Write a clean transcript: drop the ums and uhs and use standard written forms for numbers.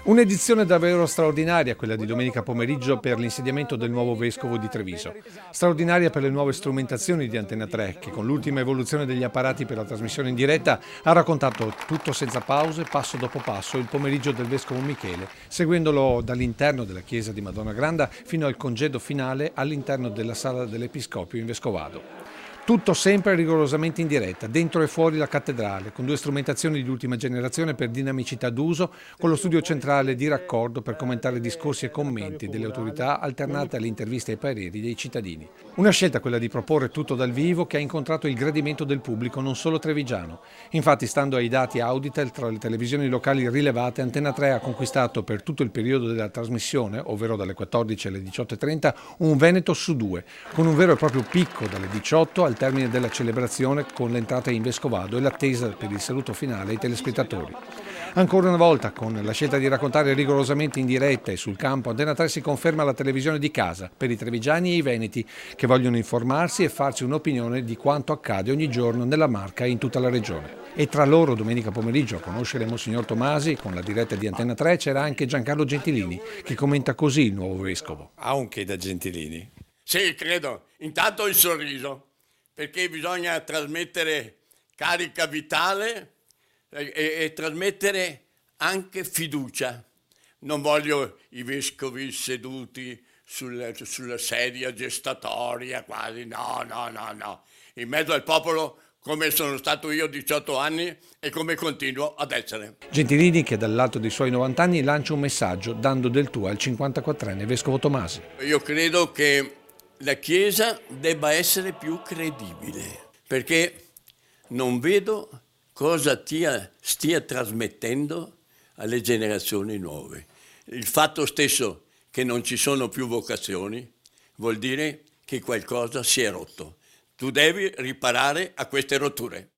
Un'edizione davvero straordinaria, quella di domenica pomeriggio per l'insediamento del nuovo vescovo di Treviso. Straordinaria per le nuove strumentazioni di Antena 3, che con l'ultima evoluzione degli apparati per la trasmissione in diretta ha raccontato tutto senza pause, passo dopo passo, il pomeriggio del vescovo Michele, seguendolo dall'interno della chiesa di Madonna Granda fino al congedo finale all'interno della sala dell'Episcopio in Vescovado. Tutto sempre rigorosamente in diretta, dentro e fuori la cattedrale, con due strumentazioni di ultima generazione per dinamicità d'uso, con lo studio centrale di raccordo per commentare discorsi e commenti delle autorità alternate alle interviste e ai pareri dei cittadini. Una scelta quella di proporre tutto dal vivo che ha incontrato il gradimento del pubblico non solo trevigiano. Infatti, stando ai dati Auditel, tra le televisioni locali rilevate, Antena 3 ha conquistato per tutto il periodo della trasmissione, ovvero dalle 14 alle 18:30, un Veneto su due, con un vero e proprio picco dalle 18 al termine della celebrazione con l'entrata in Vescovado e l'attesa per il saluto finale ai telespettatori. Ancora una volta, con la scelta di raccontare rigorosamente in diretta e sul campo, Antena 3 si conferma la televisione di casa per i trevigiani e i veneti che vogliono informarsi e farsi un'opinione di quanto accade ogni giorno nella Marca e in tutta la regione. E tra loro domenica pomeriggio a conoscere Monsignor Tomasi con la diretta di Antena 3 c'era anche Giancarlo Gentilini che commenta così il nuovo vescovo. Anche da Gentilini. Sì, credo. Intanto il sorriso, perché bisogna trasmettere carica vitale e trasmettere anche fiducia. Non voglio i vescovi seduti sulla sedia gestatoria quasi, no. In mezzo al popolo, come sono stato io 18 anni e come continuo ad essere. Gentilini, che dall'alto dei suoi 90 anni lancia un messaggio dando del tuo al 54enne vescovo Tomasi. Io credo che la Chiesa debba essere più credibile, perché non vedo cosa stia trasmettendo alle generazioni nuove. Il fatto stesso che non ci sono più vocazioni vuol dire che qualcosa si è rotto. Tu devi riparare a queste rotture.